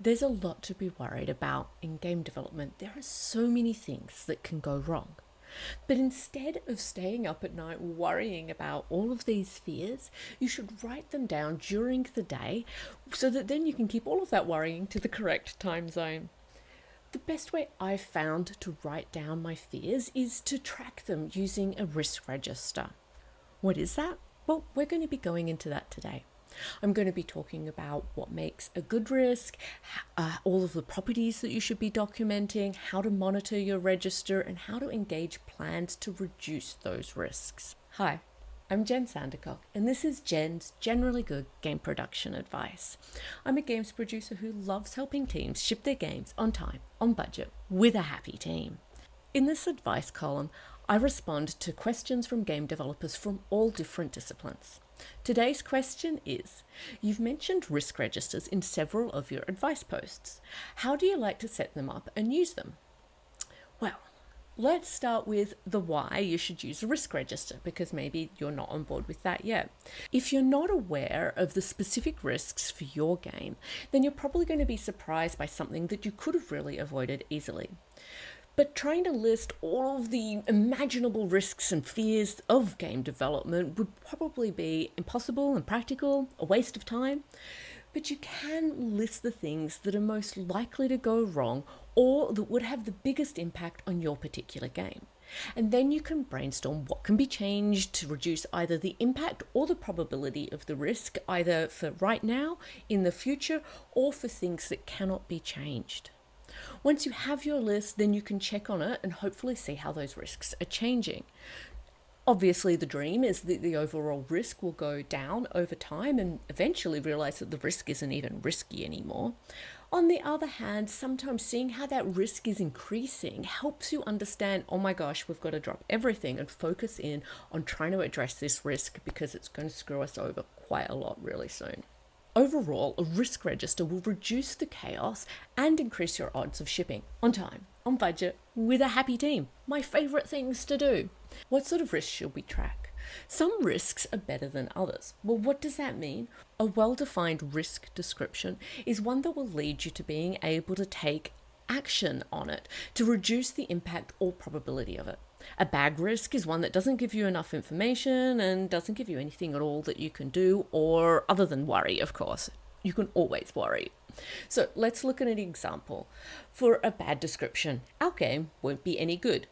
There's a lot to be worried about in game development. There are so many things that can go wrong. But instead of staying up at night worrying about all of these fears, you should write them down during the day so that then you can keep all of that worrying to the correct time zone. The best way I've found to write down my fears is to track them using a risk register. What is that? Well, we're going to be going into that today. I'm going to be talking about what makes a good risk, all of the properties that you should be documenting, how to monitor your register, and how to engage plans to reduce those risks. Hi, I'm Jen Sandercock, and this is Jen's Generally Good Game Production Advice. I'm a games producer who loves helping teams ship their games on time, on budget, with a happy team. In this advice column, I respond to questions from game developers from all different disciplines. Today's question is, you've mentioned risk registers in several of your advice posts. How do you like to set them up and use them? Well, let's start with the why you should use a risk register, because maybe you're not on board with that yet. If you're not aware of the specific risks for your game, then you're probably going to be surprised by something that you could have really avoided easily. But trying to list all of the imaginable risks and fears of game development would probably be impossible and practical, a waste of time. But you can list the things that are most likely to go wrong or that would have the biggest impact on your particular game. And then you can brainstorm what can be changed to reduce either the impact or the probability of the risk, either for right now, in the future, or for things that cannot be changed. Once you have your list, then you can check on it and hopefully see how those risks are changing. Obviously, the dream is that the overall risk will go down over time and eventually realize that the risk isn't even risky anymore. On the other hand, sometimes seeing how that risk is increasing helps you understand, oh my gosh, we've got to drop everything and focus in on trying to address this risk because it's going to screw us over quite a lot really soon. Overall, a risk register will reduce the chaos and increase your odds of shipping on time, on budget, with a happy team. My favorite things to do. What sort of risks should we track? Some risks are better than others. Well, what does that mean? A well-defined risk description is one that will lead you to being able to take action on it to reduce the impact or probability of it. A bag risk is one that doesn't give you enough information and doesn't give you anything at all that you can do, or other than worry, of course. You can always worry. So let's look at an example. For a bad description, our game won't be any good.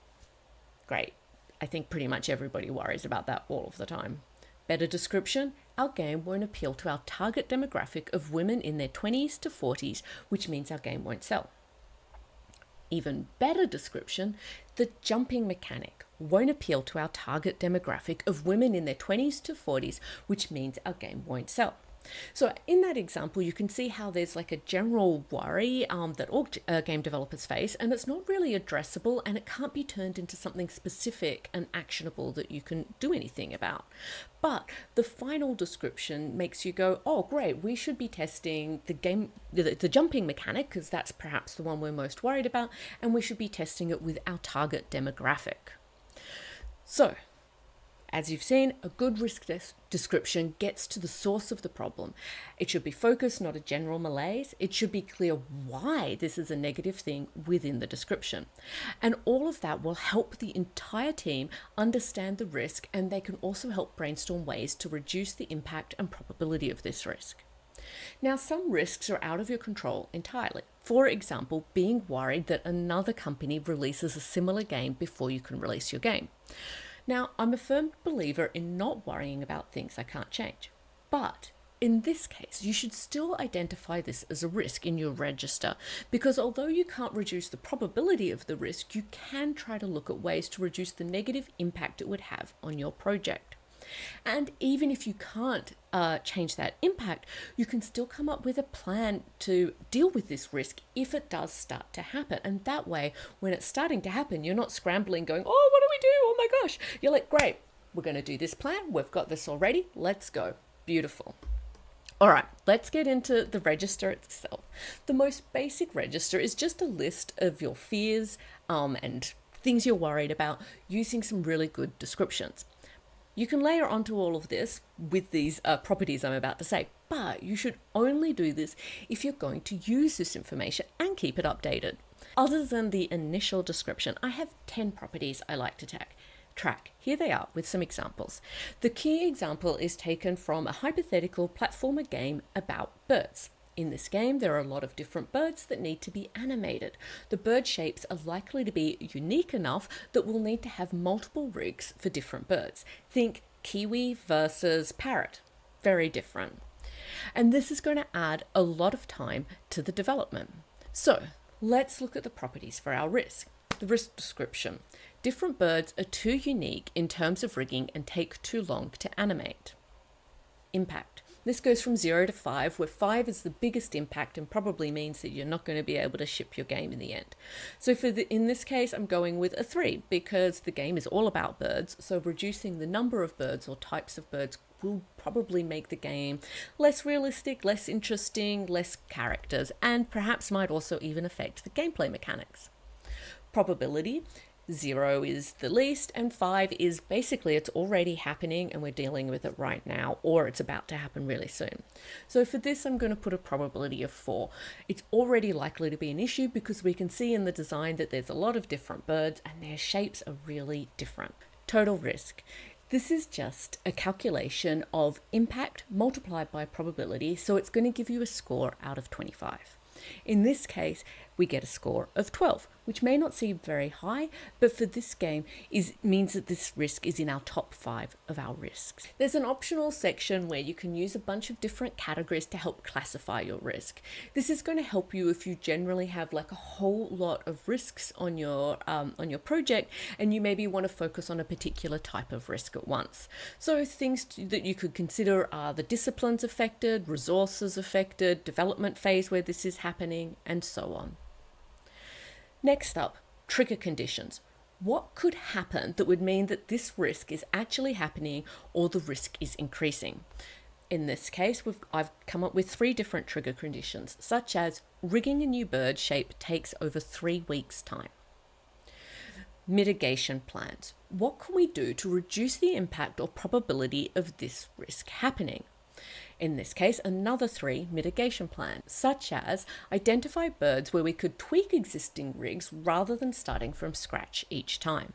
Great. I think pretty much everybody worries about that all of the time. Better description, our game won't appeal to our target demographic of women in their 20s to 40s, which means our game won't sell. Even better description, the jumping mechanic won't appeal to our target demographic of women in their 20s to 40s, which means our game won't sell. So in that example, you can see how there's like a general worry that all game developers face, and it's not really addressable, and it can't be turned into something specific and actionable that you can do anything about. But the final description makes you go, oh great, we should be testing the jumping mechanic, because that's perhaps the one we're most worried about, and we should be testing it with our target demographic. So, as you've seen, a good risk description gets to the source of the problem. It should be focused, not a general malaise. It should be clear why this is a negative thing within the description. And all of that will help the entire team understand the risk, and they can also help brainstorm ways to reduce the impact and probability of this risk. Now, some risks are out of your control entirely. For example, being worried that another company releases a similar game before you can release your game. Now, I'm a firm believer in not worrying about things I can't change. But in this case, you should still identify this as a risk in your register, because although you can't reduce the probability of the risk, you can try to look at ways to reduce the negative impact it would have on your project. And even if you can't change that impact, you can still come up with a plan to deal with this risk if it does start to happen. And that way, when it's starting to happen, you're not scrambling going, oh, what do we do? Oh my gosh. You're like, great, we're going to do this plan. We've got this already. Let's go. Beautiful. All right, let's get into the register itself. The most basic register is just a list of your fears and things you're worried about using some really good descriptions. You can layer onto all of this with these properties I'm about to say, but you should only do this if you're going to use this information and keep it updated. Other than the initial description, I have 10 properties I like to track. Here they are with some examples. The key example is taken from a hypothetical platformer game about birds. In this game, there are a lot of different birds that need to be animated. The bird shapes are likely to be unique enough that we'll need to have multiple rigs for different birds. Think kiwi versus parrot. Very different. And this is going to add a lot of time to the development. So let's look at the properties for our risk. The risk description. Different birds are too unique in terms of rigging and take too long to animate. Impact. This goes from 0 to 5, where 5 is the biggest impact and probably means that you're not going to be able to ship your game in the end. So in this case, I'm going with a 3 because the game is all about birds. So reducing the number of birds or types of birds will probably make the game less realistic, less interesting, less characters, and perhaps might also even affect the gameplay mechanics. Probability. 0 is the least, and 5 is basically it's already happening and we're dealing with it right now, or it's about to happen really soon. So for this, I'm going to put a probability of 4. It's already likely to be an issue because we can see in the design that there's a lot of different birds and their shapes are really different. Total risk. This is just a calculation of impact multiplied by probability, so it's going to give you a score out of 25. In this case, we get a score of 12, which may not seem very high, but for this game means that this risk is in our top 5 of our risks. There's an optional section where you can use a bunch of different categories to help classify your risk. This is going to help you if you generally have like a whole lot of risks on your project, and you maybe want to focus on a particular type of risk at once. So things that you could consider are the disciplines affected, resources affected, development phase where this is happening, and so on. Next up, trigger conditions. What could happen that would mean that this risk is actually happening or the risk is increasing? In this case, I've come up with 3 different trigger conditions, such as rigging a new bird shape takes over 3 weeks' time. Mitigation plans. What can we do to reduce the impact or probability of this risk happening? In this case, another 3 mitigation plans, such as identify birds where we could tweak existing rigs rather than starting from scratch each time.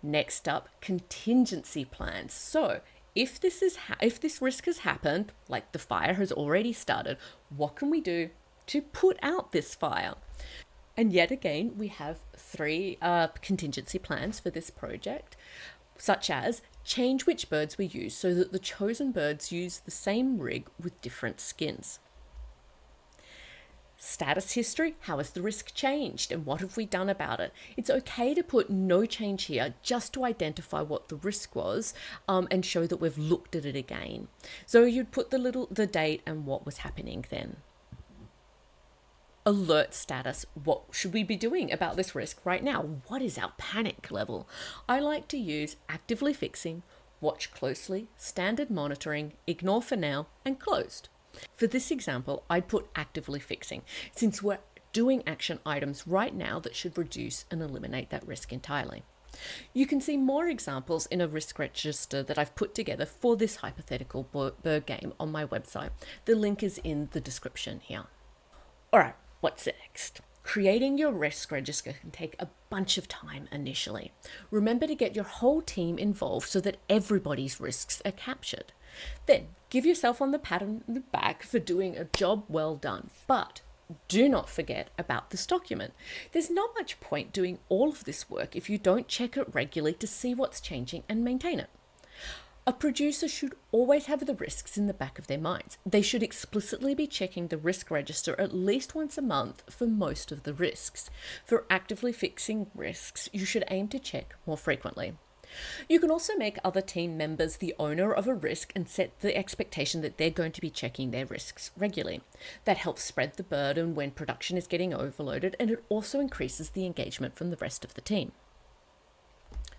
Next up, contingency plans. So if this risk has happened, like the fire has already started, what can we do to put out this fire? And yet again, we have 3 contingency plans for this project, such as change which birds we use so that the chosen birds use the same rig with different skins. Status history, how has the risk changed and what have we done about it? It's okay to put no change here just to identify what the risk was and show that we've looked at it again. So you'd put the date and what was happening then. Alert status. What should we be doing about this risk right now? What is our panic level? I like to use actively fixing, watch closely, standard monitoring, ignore for now, and closed. For this example, I'd put actively fixing, since we're doing action items right now that should reduce and eliminate that risk entirely. You can see more examples in a risk register that I've put together for this hypothetical bird game on my website. The link is in the description here. All right. What's next? Creating your risk register can take a bunch of time initially. Remember to get your whole team involved so that everybody's risks are captured. Then give yourself on the pat on the back for doing a job well done. But do not forget about this document. There's not much point doing all of this work if you don't check it regularly to see what's changing and maintain it. A producer should always have the risks in the back of their minds. They should explicitly be checking the risk register at least once a month for most of the risks. For actively fixing risks, you should aim to check more frequently. You can also make other team members the owner of a risk and set the expectation that they're going to be checking their risks regularly. That helps spread the burden when production is getting overloaded, and it also increases the engagement from the rest of the team.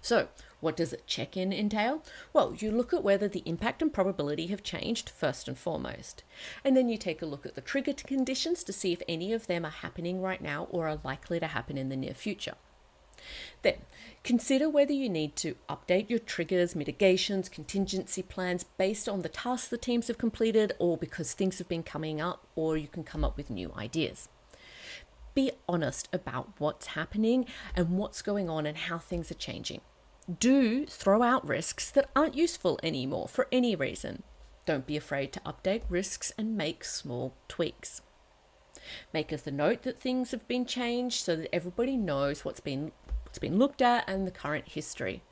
So, what does a check-in entail? Well, you look at whether the impact and probability have changed first and foremost. And then you take a look at the trigger conditions to see if any of them are happening right now or are likely to happen in the near future. Then, consider whether you need to update your triggers, mitigations, contingency plans based on the tasks the teams have completed or because things have been coming up, or you can come up with new ideas. Be honest about what's happening and what's going on and how things are changing. Do throw out risks that aren't useful anymore for any reason. Don't be afraid to update risks and make small tweaks. Make us a note that things have been changed so that everybody knows what's been looked at and the current history.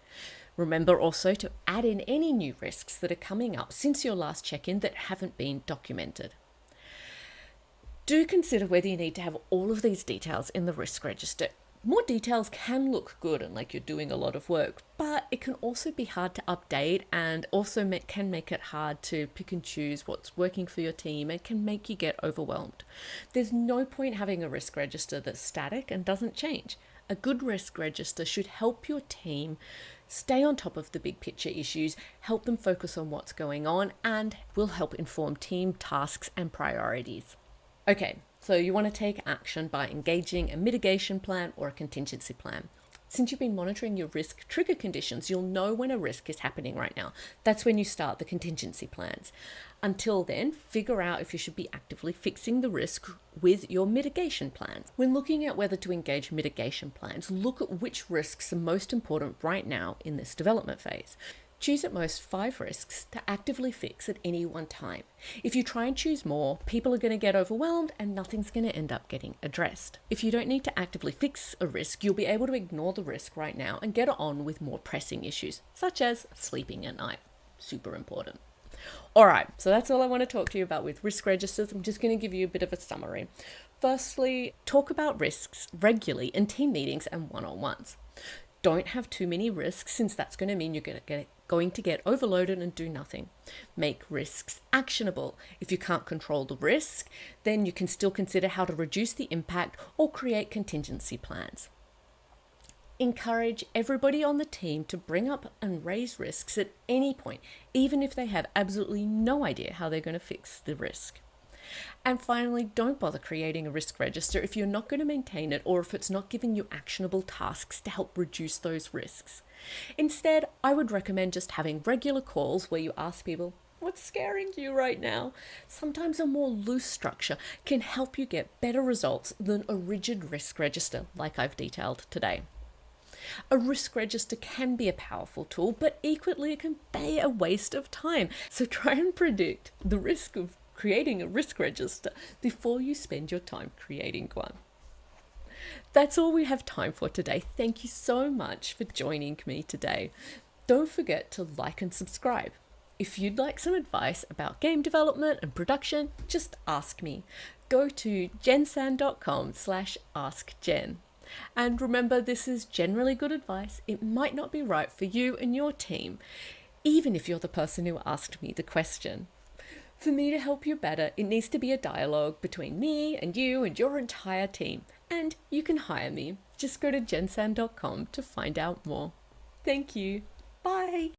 Remember also to add in any new risks that are coming up since your last check-in that haven't been documented. Do consider whether you need to have all of these details in the risk register. More details can look good and like you're doing a lot of work, but it can also be hard to update and also can make it hard to pick and choose what's working for your team and can make you get overwhelmed. There's no point having a risk register that's static and doesn't change. A good risk register should help your team stay on top of the big picture issues, help them focus on what's going on, and will help inform team tasks and priorities. Okay, so you want to take action by engaging a mitigation plan or a contingency plan. Since you've been monitoring your risk trigger conditions, you'll know when a risk is happening right now. That's when you start the contingency plans. Until then, figure out if you should be actively fixing the risk with your mitigation plans. When looking at whether to engage mitigation plans, look at which risks are most important right now in this development phase. Choose at most 5 risks to actively fix at any one time. If you try and choose more, people are going to get overwhelmed and nothing's going to end up getting addressed. If you don't need to actively fix a risk, you'll be able to ignore the risk right now and get on with more pressing issues, such as sleeping at night. Super important. All right, so that's all I want to talk to you about with risk registers. I'm just going to give you a bit of a summary. Firstly, talk about risks regularly in team meetings and one-on-ones. Don't have too many risks, since that's going to mean you're going to get overloaded and do nothing. Make risks actionable. If you can't control the risk, then you can still consider how to reduce the impact or create contingency plans. Encourage everybody on the team to bring up and raise risks at any point, even if they have absolutely no idea how they're going to fix the risk. And finally, don't bother creating a risk register if you're not going to maintain it or if it's not giving you actionable tasks to help reduce those risks. Instead, I would recommend just having regular calls where you ask people, what's scaring you right now? Sometimes a more loose structure can help you get better results than a rigid risk register like I've detailed today. A risk register can be a powerful tool, but equally it can be a waste of time. So try and predict the risk of creating a risk register before you spend your time creating one. That's all we have time for today. Thank you so much for joining me today. Don't forget to like and subscribe. If you'd like some advice about game development and production, just ask me. Go to jensan.com/askjen. And remember, this is generally good advice. It might not be right for you and your team, even if you're the person who asked me the question. For me to help you better, it needs to be a dialogue between me and you and your entire team. And you can hire me. Just go to jensan.com to find out more. Thank you. Bye.